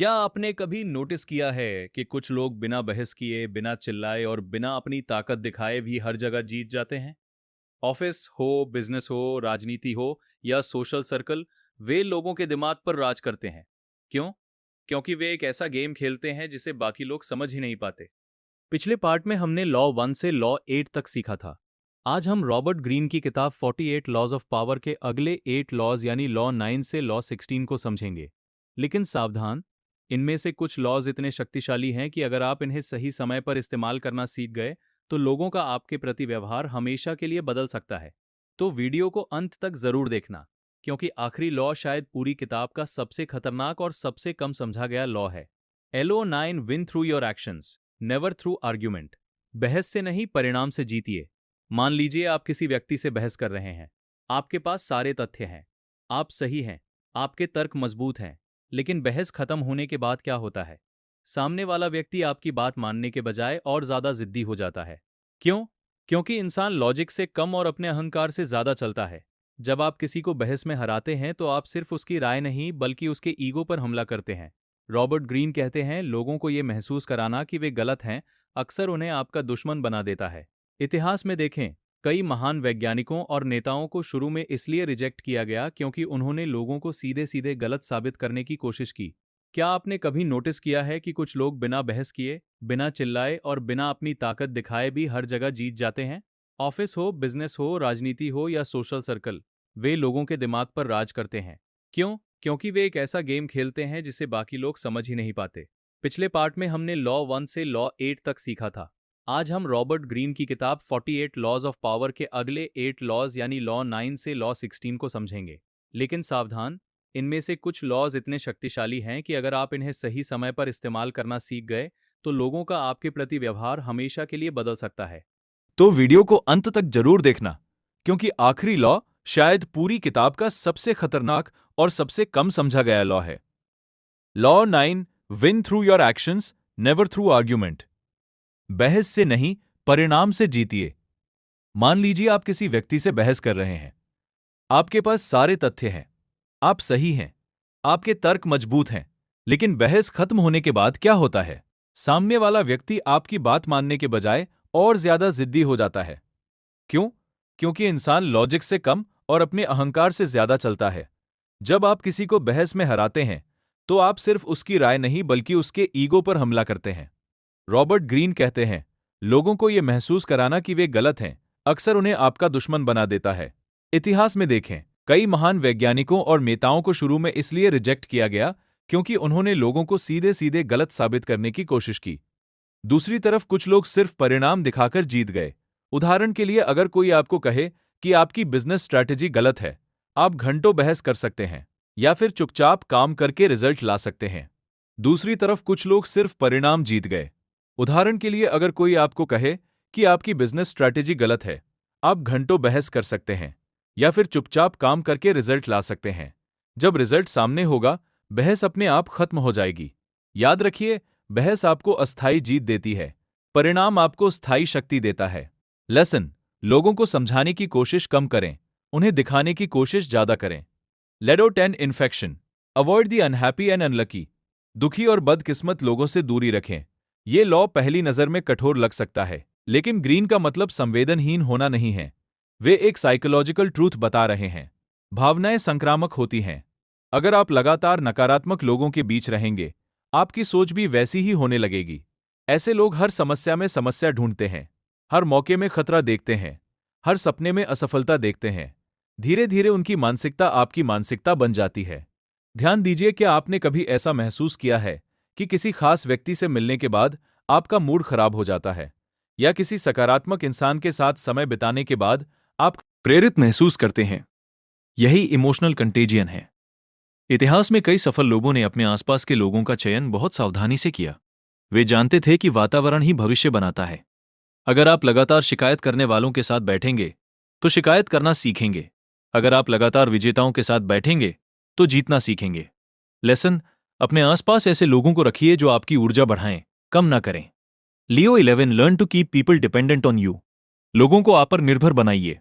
क्या आपने कभी नोटिस किया है कि कुछ लोग बिना बहस किए, बिना चिल्लाए और बिना अपनी ताकत दिखाए भी हर जगह जीत जाते हैं? ऑफिस हो, बिजनेस हो, राजनीति हो या सोशल सर्कल, वे लोगों के दिमाग पर राज करते हैं। क्यों? क्योंकि वे एक ऐसा गेम खेलते हैं जिसे बाकी लोग समझ ही नहीं पाते। पिछले पार्ट में हमने लॉ 1 से लॉ 8 तक सीखा था। आज हम रॉबर्ट ग्रीन की किताब 48 लॉज ऑफ पावर के अगले 8 लॉज यानी लॉ 9 से लॉ 16 को समझेंगे। लेकिन सावधान, इनमें से कुछ लॉज इतने शक्तिशाली हैं कि अगर आप इन्हें सही समय पर इस्तेमाल करना सीख गए तो लोगों का आपके प्रति व्यवहार हमेशा के लिए बदल सकता है। तो वीडियो को अंत तक जरूर देखना, क्योंकि आखिरी लॉ शायद पूरी किताब का सबसे खतरनाक और सबसे कम समझा गया लॉ है। LO9 win through your actions, never through argument. बहस से नहीं, परिणाम से जीतिए। मान लीजिए आप किसी व्यक्ति से बहस कर रहे हैं। आपके पास सारे तथ्य हैं, आप सही हैं, आपके तर्क मजबूत हैं। लेकिन बहस खत्म होने के बाद क्या होता है? सामने वाला व्यक्ति आपकी बात मानने के बजाय और ज्यादा जिद्दी हो जाता है। क्यों? क्योंकि इंसान लॉजिक से कम और अपने अहंकार से ज्यादा चलता है। जब आप किसी को बहस में हराते हैं तो आप सिर्फ उसकी राय नहीं बल्कि उसके ईगो पर हमला करते हैं। रॉबर्ट ग्रीन कहते हैं, लोगों को यह महसूस कराना कि वे गलत हैं अक्सर उन्हें आपका दुश्मन बना देता है। इतिहास में देखें, कई महान वैज्ञानिकों और नेताओं को शुरू में इसलिए रिजेक्ट किया गया क्योंकि उन्होंने लोगों को सीधे सीधे गलत साबित करने की कोशिश की। क्या आपने कभी नोटिस किया है कि कुछ लोग बिना बहस किए, बिना चिल्लाए और बिना अपनी ताकत दिखाए भी हर जगह जीत जाते हैं? ऑफिस हो, बिजनेस हो, राजनीति हो या सोशल सर्कल, वे लोगों के दिमाग पर राज करते हैं। क्यों? क्योंकि वे एक ऐसा गेम खेलते हैं जिसे बाकी लोग समझ ही नहीं पाते। पिछले पार्ट में हमने लॉ 1 से लॉ 8 तक सीखा था। आज हम रॉबर्ट ग्रीन की किताब 48 लॉज ऑफ पावर के अगले 8 लॉज यानी लॉ 9 से लॉ 16 को समझेंगे। लेकिन सावधान, इनमें से कुछ लॉज इतने शक्तिशाली हैं कि अगर आप इन्हें सही समय पर इस्तेमाल करना सीख गए तो लोगों का आपके प्रति व्यवहार हमेशा के लिए बदल सकता है। तो वीडियो को अंत तक जरूर देखना, क्योंकि आखिरी लॉ शायद पूरी किताब का सबसे खतरनाक और सबसे कम समझा गया लॉ है। Law 9, win through your actions, never through argument. बहस से नहीं, परिणाम से जीतिए। मान लीजिए आप किसी व्यक्ति से बहस कर रहे हैं। आपके पास सारे तथ्य हैं, आप सही हैं, आपके तर्क मजबूत हैं। लेकिन बहस खत्म होने के बाद क्या होता है? सामने वाला व्यक्ति आपकी बात मानने के बजाय और ज्यादा जिद्दी हो जाता है। क्यों? क्योंकि इंसान लॉजिक से कम और अपने अहंकार से ज्यादा चलता है। जब आप किसी को बहस में हराते हैं तो आप सिर्फ उसकी राय नहीं बल्कि उसके ईगो पर हमला करते हैं। रॉबर्ट ग्रीन कहते हैं, लोगों को यह महसूस कराना कि वे गलत हैं अक्सर उन्हें आपका दुश्मन बना देता है। इतिहास में देखें, कई महान वैज्ञानिकों और नेताओं को शुरू में इसलिए रिजेक्ट किया गया क्योंकि उन्होंने लोगों को सीधे सीधे गलत साबित करने की कोशिश की। दूसरी तरफ कुछ लोग सिर्फ परिणाम दिखाकर जीत गए। उदाहरण के लिए, अगर कोई आपको कहे कि आपकी बिजनेस स्ट्रैटेजी गलत है, आप घंटों बहस कर सकते हैं या फिर चुपचाप काम करके रिजल्ट ला सकते हैं। दूसरी तरफ कुछ लोग सिर्फ परिणाम जीत गए। उदाहरण के लिए, अगर कोई आपको कहे कि आपकी बिजनेस स्ट्रैटेजी गलत है, आप घंटों बहस कर सकते हैं या फिर चुपचाप काम करके रिजल्ट ला सकते हैं। जब रिजल्ट सामने होगा, बहस अपने आप खत्म हो जाएगी। याद रखिए, बहस आपको अस्थायी जीत देती है, परिणाम आपको स्थायी शक्ति देता है। लेसन, लोगों को समझाने की कोशिश कम करें, उन्हें दिखाने की कोशिश ज्यादा करें। Ledo 10 infection, avoid the unhappy and unlucky. दुखी और बदकिस्मत लोगों से दूरी रखें। ये लॉ पहली नजर में कठोर लग सकता है, लेकिन ग्रीन का मतलब संवेदनहीन होना नहीं है। वे एक साइकोलॉजिकल ट्रूथ बता रहे हैं। भावनाएं संक्रामक होती हैं। अगर आप लगातार नकारात्मक लोगों के बीच रहेंगे, आपकी सोच भी वैसी ही होने लगेगी। ऐसे लोग हर समस्या में समस्या ढूंढते हैं, हर मौके में खतरा देखते हैं, हर सपने में असफलता देखते हैं। धीरे धीरे उनकी मानसिकता आपकी मानसिकता बन जाती है। ध्यान दीजिए, क्या आपने कभी ऐसा महसूस किया है कि किसी खास व्यक्ति से मिलने के बाद आपका मूड खराब हो जाता है, या किसी सकारात्मक इंसान के साथ समय बिताने के बाद आप प्रेरित महसूस करते हैं? यही इमोशनल कंटेजियन है। इतिहास में कई सफल लोगों ने अपने आसपास के लोगों का चयन बहुत सावधानी से किया। वे जानते थे कि वातावरण ही भविष्य बनाता है। अगर आप लगातार शिकायत करने वालों के साथ बैठेंगे तो शिकायत करना सीखेंगे। अगर आप लगातार विजेताओं के साथ बैठेंगे तो जीतना सीखेंगे। लेसन, अपने आसपास ऐसे लोगों को रखिए जो आपकी ऊर्जा बढ़ाएं, कम ना करें। Law 11 learn to keep people dependent on you. लोगों को आप पर निर्भर बनाइए।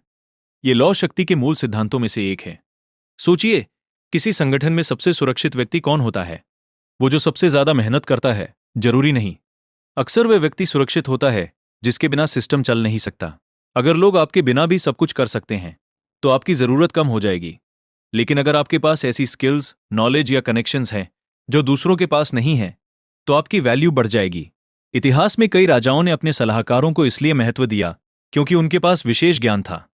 ये लॉ शक्ति के मूल सिद्धांतों में से एक है। सोचिए, किसी संगठन में सबसे सुरक्षित व्यक्ति कौन होता है? वो जो सबसे ज्यादा मेहनत करता है जरूरी नहीं। अक्सर वह व्यक्ति सुरक्षित होता है जिसके बिना सिस्टम चल नहीं सकता। अगर लोग आपके बिना भी सब कुछ कर सकते हैं तो आपकी जरूरत कम हो जाएगी। लेकिन अगर आपके पास ऐसी स्किल्स, नॉलेज या कनेक्शंस हैं जो दूसरों के पास नहीं हैं, तो आपकी वैल्यू बढ़ जाएगी। इतिहास में कई राजाओं ने अपने सलाहकारों को इसलिए महत्व दिया क्योंकि उनके पास विशेष ज्ञान था।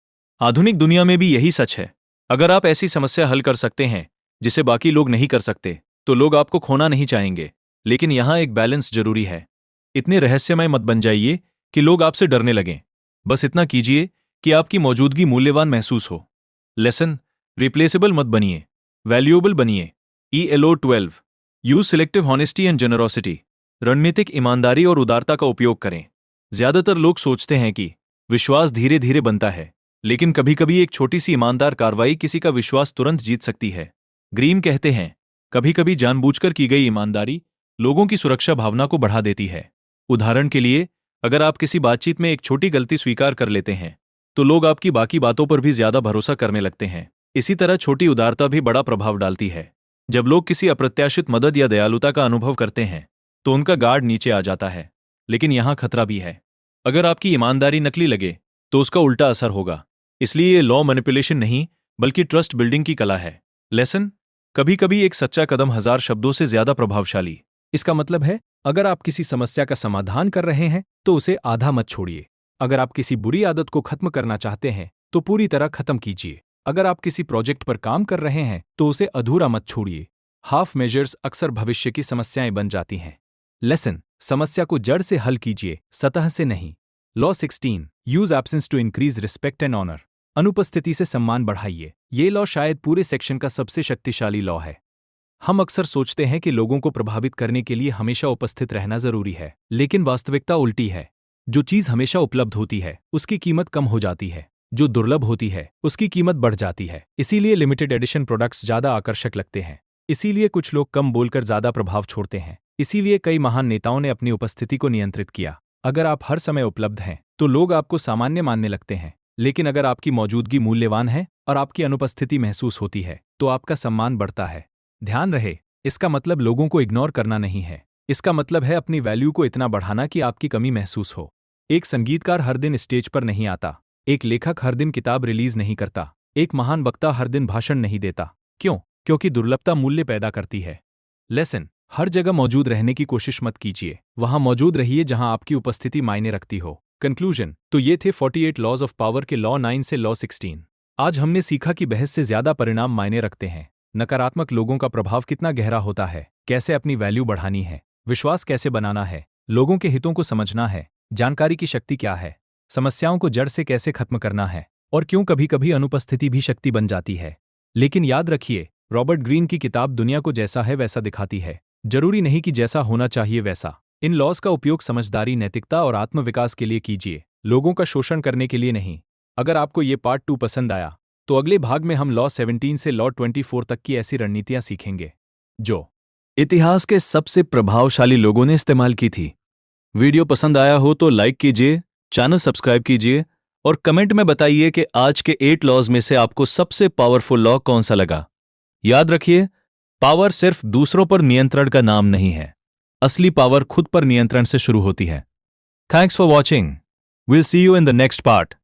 आधुनिक दुनिया में भी यही सच है। अगर आप ऐसी समस्या हल कर सकते हैं जिसे बाकी लोग नहीं कर सकते, तो लोग आपको खोना नहीं चाहेंगे। लेकिन यहां एक बैलेंस जरूरी है। इतने रहस्यमय मत बन जाइए कि लोग आपसे डरने लगें। बस इतना कीजिए कि आपकी मौजूदगी मूल्यवान महसूस हो। लेसन, रिप्लेसेबल मत बनिए, वैल्यूएबल बनिए। ELO 12 use selective honesty and generosity. रणनीतिक ईमानदारी और उदारता का उपयोग करें। ज्यादातर लोग सोचते हैं कि विश्वास धीरे धीरे बनता है, लेकिन कभी कभी एक छोटी सी ईमानदार कार्रवाई किसी का विश्वास तुरंत जीत सकती है। ग्रीन कहते हैं, कभी कभी जानबूझकर की गई ईमानदारी लोगों की सुरक्षा भावना को बढ़ा देती है। उदाहरण के लिए, अगर आप किसी बातचीत में एक छोटी गलती स्वीकार कर लेते हैं, तो लोग आपकी बाकी बातों पर भी ज्यादा भरोसा करने लगते हैं। इसी तरह छोटी उदारता भी बड़ा प्रभाव डालती है। जब लोग किसी अप्रत्याशित मदद या दयालुता का अनुभव करते हैं, तो उनका गार्ड नीचे आ जाता है। लेकिन यहां खतरा भी है। अगर आपकी ईमानदारी नकली लगे, तो उसका उल्टा असर होगा। इसलिए ये लॉ मैनिपुलेशन नहीं, बल्कि ट्रस्ट बिल्डिंग की कला है। लेसन, कभी कभी एक सच्चा कदम 1000 शब्दों से ज्यादा प्रभावशाली। इसका मतलब है, अगर आप किसी समस्या का समाधान कर रहे हैं तो उसे आधा मत छोड़िए। अगर आप किसी बुरी आदत को खत्म करना चाहते हैं तो पूरी तरह खत्म कीजिए। अगर आप किसी प्रोजेक्ट पर काम कर रहे हैं तो उसे अधूरा मत छोड़िए। हाफ मेजर्स अक्सर भविष्य की समस्याएं बन जाती हैं। लेसन, समस्या को जड़ से हल कीजिए, सतह से नहीं। Law 16 use absence to increase respect and honour. अनुपस्थिति से सम्मान बढ़ाइए। ये लॉ शायद पूरे सेक्शन का सबसे शक्तिशाली लॉ है। हम अक्सर सोचते हैं कि लोगों को प्रभावित करने के लिए हमेशा उपस्थित रहना जरूरी है, लेकिन वास्तविकता उल्टी है। जो चीज हमेशा उपलब्ध होती है उसकी कीमत कम हो जाती है, जो दुर्लभ होती है उसकी कीमत बढ़ जाती है। इसीलिए लिमिटेड एडिशन प्रोडक्ट्स ज्यादा आकर्षक लगते हैं। इसीलिए कुछ लोग कम बोलकर ज्यादा प्रभाव छोड़ते हैं। इसीलिए कई महान नेताओं ने अपनी उपस्थिति को नियंत्रित किया। अगर आप हर समय उपलब्ध हैं तो लोग आपको सामान्य मानने लगते हैं, लेकिन अगर आपकी मौजूदगी मूल्यवान है और आपकी अनुपस्थिति महसूस होती है तो आपका सम्मान बढ़ता है। ध्यान रहे, इसका मतलब लोगों को इग्नोर करना नहीं है। इसका मतलब है अपनी वैल्यू को इतना बढ़ाना कि आपकी कमी महसूस हो। एक संगीतकार हर दिन स्टेज पर नहीं आता, एक लेखक हर दिन किताब रिलीज नहीं करता, एक महान वक्ता हर दिन भाषण नहीं देता। क्यों? क्योंकि दुर्लभता मूल्य पैदा करती है। लेसन, हर जगह मौजूद रहने की कोशिश मत कीजिए, वहां मौजूद रहिए जहां आपकी उपस्थिति मायने रखती हो। कंक्लूजन, तो ये थे 48 लॉज ऑफ पावर के लॉ 9 से लॉ 16। आज हमने सीखा कि बहस से ज्यादा परिणाम मायने रखते हैं। नकारात्मक लोगों का प्रभाव कितना गहरा होता है, कैसे अपनी वैल्यू बढ़ानी है, विश्वास कैसे बनाना है, लोगों के हितों को समझना है, जानकारी की शक्ति क्या है, समस्याओं को जड़ से कैसे खत्म करना है, और क्यों कभी कभी अनुपस्थिति भी शक्ति बन जाती है। लेकिन याद रखिए, रॉबर्ट ग्रीन की किताब दुनिया को जैसा है वैसा दिखाती है, जरूरी नहीं कि जैसा होना चाहिए वैसा। इन लॉज का उपयोग समझदारी, नैतिकता और आत्मविकास के लिए कीजिए, लोगों का शोषण करने के लिए नहीं। अगर आपको ये पार्ट 2 पसंद आया तो अगले भाग में हम लॉ 17 से लॉ 24 तक की ऐसी रणनीतियां सीखेंगे जो इतिहास के सबसे प्रभावशाली लोगों ने इस्तेमाल की थी। वीडियो पसंद आया हो तो लाइक कीजिए, चैनल सब्सक्राइब कीजिए और कमेंट में बताइए कि आज के 8 लॉज में से आपको सबसे पावरफुल लॉ कौन सा लगा। याद रखिए, पावर सिर्फ दूसरों पर नियंत्रण का नाम नहीं है, असली पावर खुद पर नियंत्रण से शुरू होती है। Thanks for watching. Will see you in the next part.